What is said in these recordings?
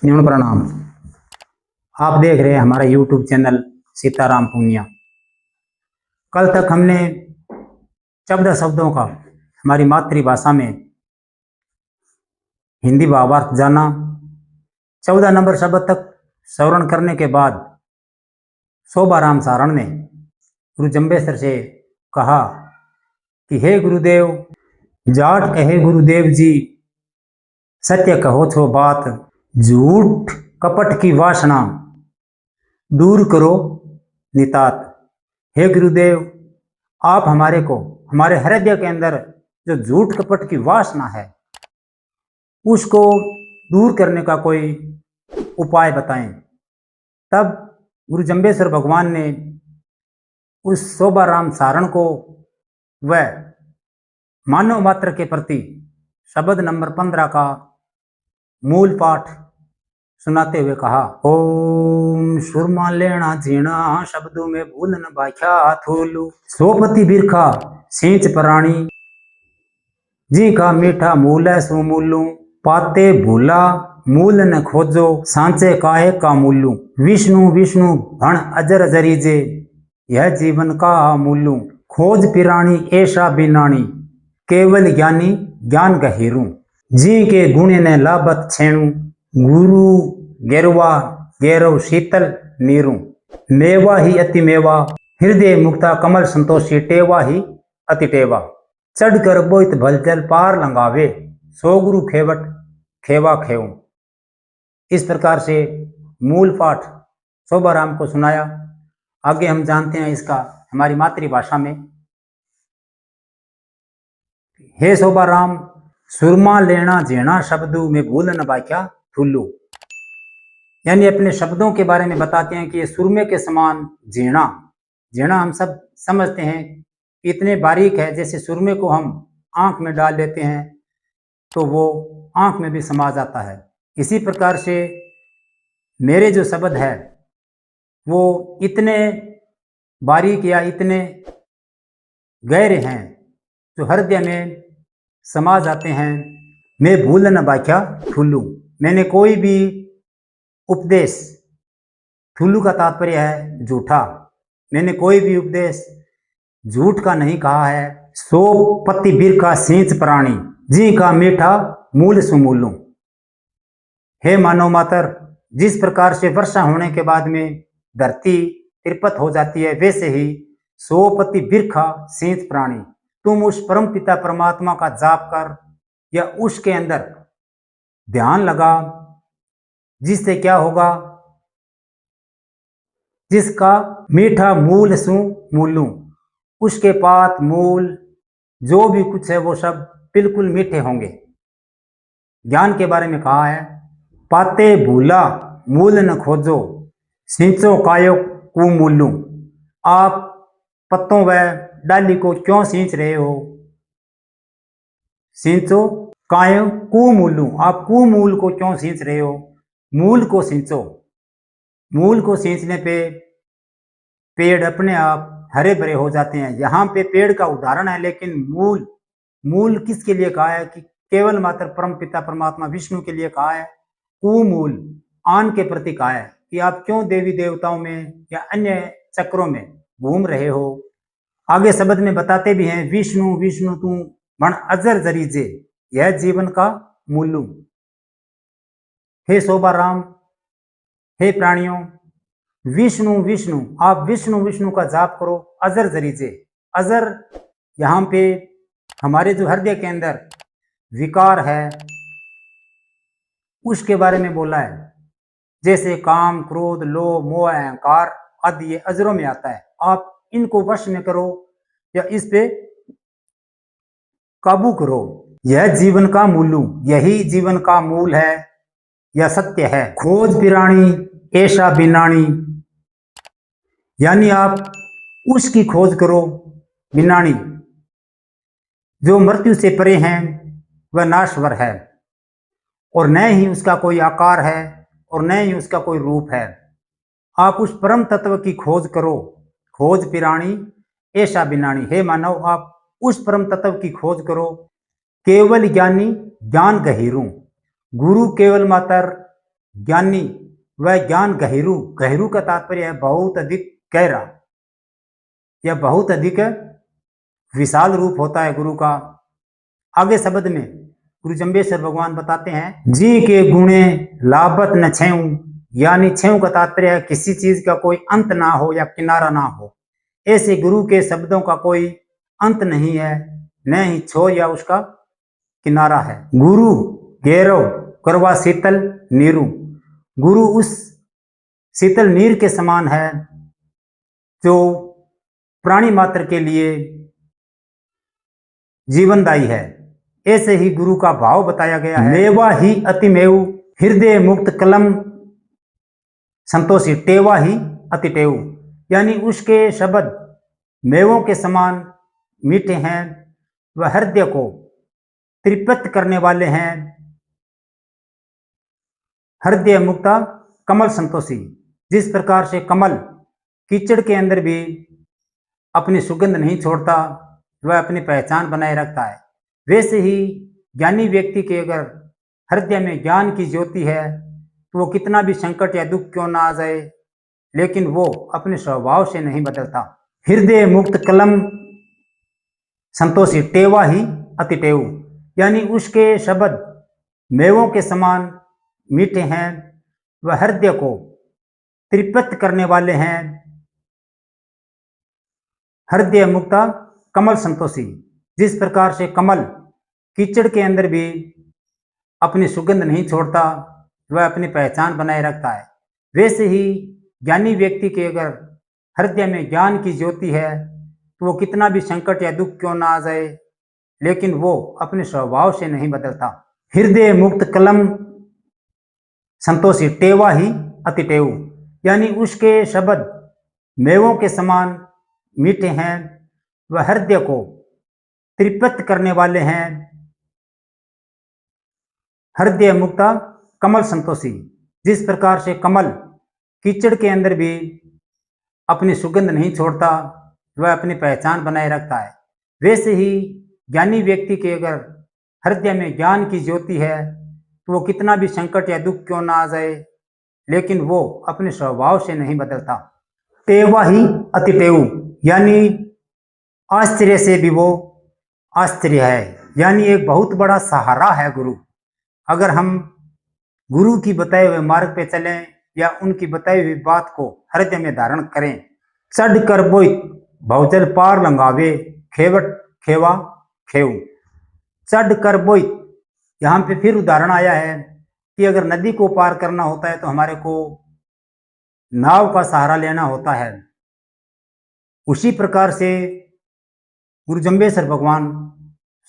न्यून प्रणाम। आप देख रहे हैं हमारा यूट्यूब चैनल सीताराम पूनिया। कल तक हमने 14 शब्दों का हमारी मातृभाषा में हिंदी भावार्थ जाना। 14 नंबर शब्द तक श्रवण करने के बाद शोभाराम सारण ने गुरु जंबेसर से कहा कि हे गुरुदेव, जाट कहे गुरुदेव जी, सत्य कहो छो बात, झूठ कपट की वासना दूर करो नितात। हे गुरुदेव, आप हमारे हृदय के अंदर जो झूठ कपट की वासना है उसको दूर करने का कोई उपाय बताएं। तब गुरु जंबेसर भगवान ने उस शोभाराम सारण को वह मानव मात्र के प्रति शब्द नंबर 15 का मूल पाठ सुनाते हुए कहा, ओम सुरमा लेना जीना शब्दों में भूल न बाख्या थोलू, सोपति बिरखा सींच प्राणी, जी का मीठा मूल है सुमूलू, पाते भूला मूल न खोजो, सांचे काहे का मूलू, विष्णु विष्णु भण अजर जरीजे, यह जीवन का मूलू, खोज पिराणी ऐसा बिनाणी, केवल ज्ञानी ज्ञान गहीरू, जी के गुणे ने लाभत छेणु, गुरु गेरवा गेरव शीतल नीरू, मेवा ही अति मेवा, हृदय मुक्ता कमल संतोषी, टेवा ही अति टेवा, चढ़ कर बोइत भलचल पार लंगावे, सो गुरु खेवट खेवा खेव। इस प्रकार से मूल पाठ शोभाराम को सुनाया। आगे हम जानते हैं इसका हमारी मातृभाषा में। हे शोभाराम, सुरमा लेना जेना शब्दों में भूल न बाख्या थुल्लू, यानी अपने शब्दों के बारे में बताते हैं कि ये सुरमे के समान झीणा। झीणा हम सब समझते हैं इतने बारीक है, जैसे सुरमे को हम आंख में डाल लेते हैं तो वो आंख में भी समा जाता है। इसी प्रकार से मेरे जो शब्द है वो इतने बारीक या इतने गहरे हैं जो हृदय में समा जाते हैं। मैं भूल न बाख्या थुल्लू, मैंने कोई भी उपदेश, थुल्लू का तात्पर्य है झूठा, मैंने कोई भी उपदेश झूठ का नहीं कहा है। सो पति बीर का सींच प्राणी, जी का मीठा मूल सुमूलू। हे मानव मातर, जिस प्रकार से वर्षा होने के बाद में धरती तिरपत हो जाती है, वैसे ही सोपति बिरखा सींच प्राणी, तुम उस परम पिता परमात्मा का जाप कर या उसके अंदर ध्यान लगा, जिससे क्या होगा, जिसका मीठा मूल सु मूलू, उसके पात मूल जो भी कुछ है वो सब बिल्कुल मीठे होंगे। ज्ञान के बारे में कहा है, पाते भूला मूल न खोजो, सींचो कायो कुमूलू, आप पत्तों व डाली को क्यों सींच रहे हो, सींचो कायो कुमूलू, आप कुमूल को क्यों सींच रहे हो, मूल को सींचो। मूल को सींचने पे पेड़ अपने आप हरे भरे हो जाते हैं। यहाँ पे पेड़ का उदाहरण है, लेकिन मूल किसके लिए कहा है कि केवल मात्र परम पिता परमात्मा विष्णु के लिए कहा है। कुमूल आन के प्रति कहा है कि आप क्यों देवी देवताओं में या अन्य चक्रों में घूम रहे हो। आगे शब्द में बताते भी हैं, विष्णु विष्णु तू भण अजर जरीजे, यह जीवन का मूलू। हे शोभाराम, हे प्राणियों, विष्णु विष्णु, आप विष्णु विष्णु का जाप करो, अजर जरीजे। अजर यहाँ पे हमारे जो हृदय के अंदर विकार है उसके बारे में बोला है, जैसे काम क्रोध लोभ मोह अहंकार आदि ये अजरों में आता है। आप इनको वश में करो या इस पे काबू करो। यह जीवन का मूलू, यही जीवन का मूल है, यह सत्य है। खोज पिराणी ऐसा बिनाणी, यानी आप उसकी खोज करो बिनाणी, जो मृत्यु से परे हैं, वह नाशवर है और न ही उसका कोई आकार है और न ही उसका कोई रूप है। आप उस परम तत्व की खोज करो। खोज पिराणी ऐसा बिनाणी, हे मानव, आप उस परम तत्व की खोज करो। केवल ज्ञानी ज्ञान गहीरू, गुरु केवल मात्र ज्ञानी वह ज्ञान गहिरु, गहिरु का तात्पर्य है बहुत अधिक गहरा या बहुत अधिक विशाल रूप होता है गुरु का। आगे शब्द में गुरु जम्बेश्वर भगवान बताते हैं, जी के गुणे लाभत न छेऊ, यानी छेऊ का तात्पर्य है किसी चीज का कोई अंत ना हो या किनारा ना हो। ऐसे गुरु के शब्दों का कोई अंत नहीं है, न ही छोर या उसका किनारा है। गुरु गैरव करवा शीतल नीरू, गुरु उस शीतल नीर के समान है जो प्राणी मात्र के लिए जीवनदायी है। ऐसे ही गुरु का भाव बताया गया है, मेवा ही अतिमेव हृदय मुक्त कलम संतोषी, टेवा ही अतिटेव, यानी उसके शब्द मेवों के समान मीठे हैं, वह हृदय को तृप्त करने वाले हैं। हृदय मुक्ता कमल संतोषी, जिस प्रकार से कमल कीचड़ के अंदर भी अपनी सुगंध नहीं छोड़ता, वह अपनी पहचान बनाए रखता है, वैसे ही ज्ञानी व्यक्ति के अगर हृदय में ज्ञान की ज्योति है तो वो कितना भी संकट या दुख क्यों ना आ जाए, लेकिन वो अपने स्वभाव से नहीं बदलता। हृदय मुक्त कलम संतोषी, टेवा ही अतिटेव, यानी उसके शब्द मेवों के समान मीठे हैं, वह हृदय को तृप्त करने वाले हैं। हृदय मुक्ता कमल संतोषी, जिस प्रकार से कमल कीचड़ के अंदर भी अपनी सुगंध नहीं छोड़ता, वह अपनी पहचान बनाए रखता है, वैसे ही ज्ञानी व्यक्ति के अगर हृदय में ज्ञान की ज्योति है तो वो कितना भी संकट या दुख क्यों ना आ जाए, लेकिन वो अपने स्वभाव से नहीं बदलता। हृदय मुक्त कलम संतोषी, टेवा ही अतिटेव, यानी उसके शब्द मेवों के समान मीठे हैं, वह हृदय को तृप्त करने वाले हैं। हृदय मुक्ता कमल संतोषी, जिस प्रकार से कमल कीचड़ के अंदर भी अपनी सुगंध नहीं छोड़ता, वह अपनी पहचान बनाए रखता है, वैसे ही ज्ञानी व्यक्ति के अगर हृदय में ज्ञान की ज्योति है तो वो कितना भी संकट या दुख क्यों ना आ जाए, लेकिन वो अपने स्वभाव से नहीं बदलता। टेवा ही अतिटेव, यानी आश्चर्य से भी वो आश्चर्य है, यानी एक बहुत बड़ा सहारा है गुरु। अगर हम गुरु की बताए हुए मार्ग पे चलें या उनकी बताई हुई बात को हृदय में धारण करें, चढ़ कर बोई भवजल पार लंगावे, खेवट खेवा खेव। चढ़ कर बोई, यहाँ पे फिर उदाहरण आया है कि अगर नदी को पार करना होता है तो हमारे को नाव का सहारा लेना होता है। उसी प्रकार से गुरु जम्बेश्वर भगवान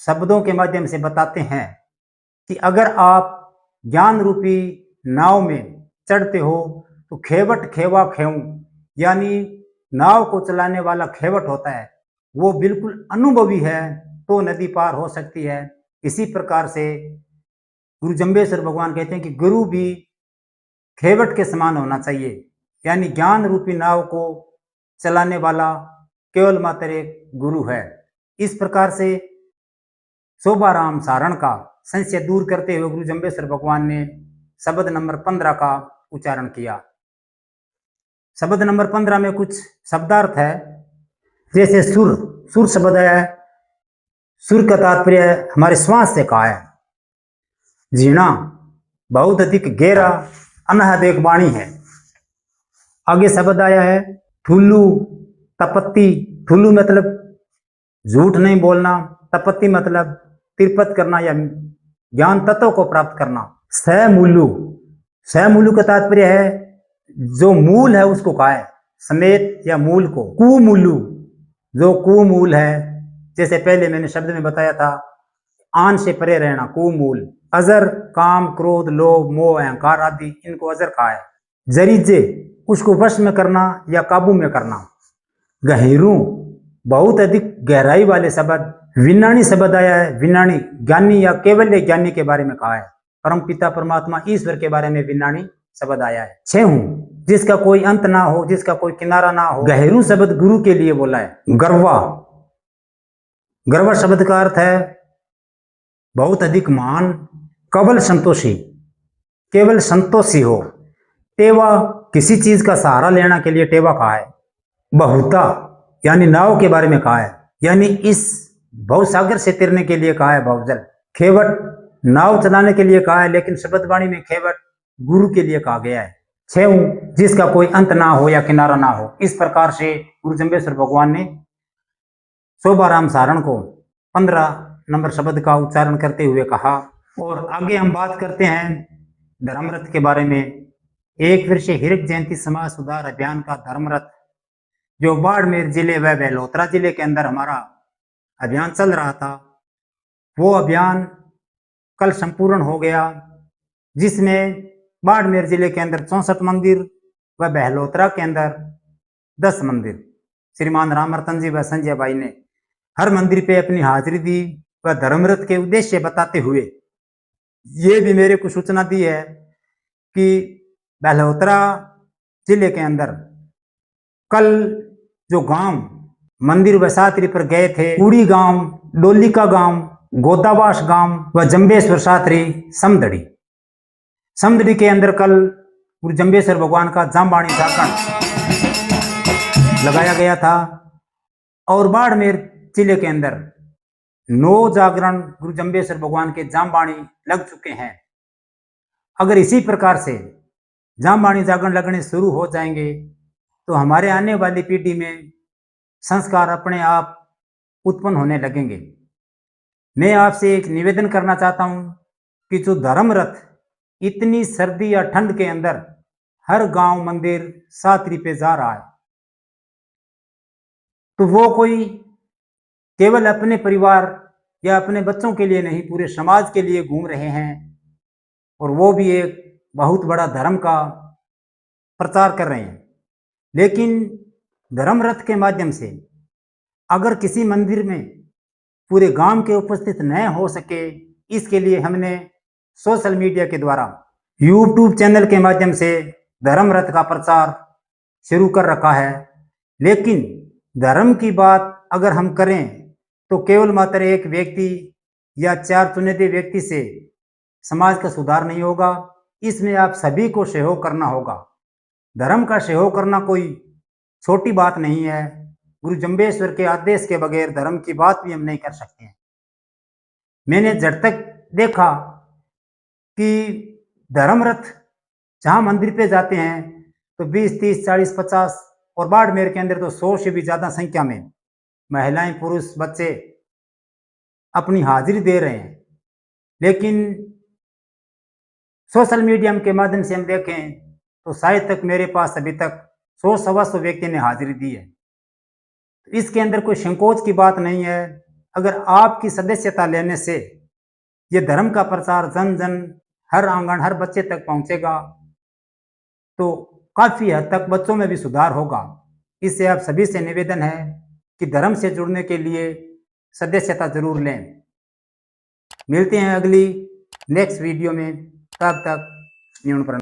शब्दों के माध्यम से बताते हैं कि अगर आप ज्ञान रूपी नाव में चढ़ते हो तो खेवट खेवा खेऊ, यानी नाव को चलाने वाला खेवट होता है, वो बिल्कुल अनुभवी है तो नदी पार हो सकती है। इसी प्रकार से गुरु जम्बेश्वर भगवान कहते हैं कि गुरु भी खेवट के समान होना चाहिए, यानी ज्ञान रूपी नाव को चलाने वाला केवल मात्र एक गुरु है। इस प्रकार से शोभाराम सारण का संशय दूर करते हुए गुरु जम्बेश्वर भगवान ने शब्द नंबर 15 का उच्चारण किया। शब्द नंबर 15 में कुछ शब्दार्थ है, जैसे सुर, सुर शब्द है, सुर का तात्पर्य हमारे श्वास से कहा है। जीना बहुत अधिक गहरा अनहद एक वाणी है। आगे शब्द आया है ठुल्लू तपत्ती, ठुल्लू मतलब झूठ नहीं बोलना, तपत्ती मतलब तिरपत करना या ज्ञान तत्व को प्राप्त करना। सहमूलु, सहमूलु का तात्पर्य है जो मूल है उसको कहा है, समेत या मूल को। कुमूलु, जो कुमूल है, जैसे पहले मैंने शब्द में बताया था आन से परे रहना, कुमूल। अजर काम क्रोध लोभ मोह अहंकार आदि, इनको अजर कहा है। जरीजे, उसको वश में करना या काबू में करना। गहिरू, बहुत अधिक गहराई वाले शब्द। विनाणी शब्द आया है, विनाणी ज्ञानी या केवल ज्ञानी के बारे में कहा है। परम पिता परमात्मा ईश्वर के बारे में विनाणी शब्द आया है। छेहू, जिसका कोई अंत ना हो, जिसका कोई किनारा ना हो। गहरू शब्द गुरु के लिए बोला है। गर्वा, गर्वा शब्द का अर्थ है बहुत अधिक महान। कबल संतोषी, केवल संतोषी हो। टेवा किसी चीज का सहारा लेने के लिए टेवा कहा है। बहुता यानी नाव के बारे में कहा है, यानी इस भवसागर से तैरने के लिए कहा है भवजल। खेवट नाव चलाने के लिए कहा है, लेकिन शब्दवाणी में खेवट गुरु के लिए कहा गया है। छेऊ जिसका कोई अंत ना हो या किनारा ना हो। इस प्रकार से गुरु जम्बेश्वर भगवान ने शोभाराम सारण को 15 नंबर शब्द का उच्चारण करते हुए कहा। और आगे हम बात करते हैं धर्मरथ के बारे में। एक वर्ष हिरक जयंती समाज सुधार अभियान का धर्मरथ जो बाड़मेर जिले व बेलोतरा जिले के अंदर हमारा अभियान चल रहा था, वो अभियान कल संपूर्ण हो गया, जिसमें बाड़मेर जिले के अंदर 64 मंदिर व बहलोतरा के अंदर 10 मंदिर श्रीमान रामरतन जी व संजय भाई ने हर मंदिर पे अपनी हाजिरी दी व धर्मरथ के उद्देश्य बताते हुए ये भी मेरे को सूचना दी है कि बहलोतरा जिले के अंदर कल जो गांव मंदिर वसात्री पर गए थे, कूड़ी गांव, डोलिका गांव, गोदावास गांव व जम्बेश्वर सात्री समदड़ी के अंदर कल गुरु जम्बेश्वर भगवान का जामबाणी जागरण लगाया गया था। और बाड़मेर जिले के अंदर 9 जागरण गुरु जम्बेश्वर भगवान के जामबाणी लग चुके हैं। अगर इसी प्रकार से जामबाणी जागरण लगने शुरू हो जाएंगे तो हमारे आने वाली पीढ़ी में संस्कार अपने आप उत्पन्न होने लगेंगे। मैं आपसे एक निवेदन करना चाहता हूं कि जो धर्मरथ इतनी सर्दी या ठंड के अंदर हर गांव मंदिर सात्री पे जा रहा है, तो वो कोई केवल अपने परिवार या अपने बच्चों के लिए नहीं, पूरे समाज के लिए घूम रहे हैं। और वो भी एक बहुत बड़ा धर्म का प्रचार कर रहे हैं। लेकिन धर्मरथ के माध्यम से अगर किसी मंदिर में पूरे गांव के उपस्थित न हो सके, इसके लिए हमने सोशल मीडिया के द्वारा यूट्यूब चैनल के माध्यम से धर्मरथ का प्रचार शुरू कर रखा है। लेकिन धर्म की बात अगर हम करें तो केवल मात्र एक व्यक्ति या 4 चुनिंदे व्यक्ति से समाज का सुधार नहीं होगा। इसमें आप सभी को सहयोग करना होगा। धर्म का सहयोग करना कोई छोटी बात नहीं है। गुरु जम्बेश्वर के आदेश के बगैर धर्म की बात भी हम नहीं कर सकते हैं। मैंने जब तक देखा कि धर्मरथ जहां मंदिर पे जाते हैं तो 20, 30, 40, 50 और बाड़मेर के अंदर तो 100 से भी ज्यादा संख्या में महिलाएं, पुरुष, बच्चे अपनी हाजिरी दे रहे हैं। लेकिन सोशल मीडिया के माध्यम से हम देखें तो शायद तक मेरे पास अभी तक 100-125 व्यक्ति ने हाजिरी दी है। इसके अंदर कोई संकोच की बात नहीं है। अगर आपकी सदस्यता लेने से ये धर्म का प्रचार जन जन, हर आंगन, हर बच्चे तक पहुंचेगा तो काफी हद तक बच्चों में भी सुधार होगा। इससे आप सभी से निवेदन है कि धर्म से जुड़ने के लिए सदस्यता जरूर लें। मिलते हैं अगली नेक्स्ट वीडियो में, तब तक न्यून।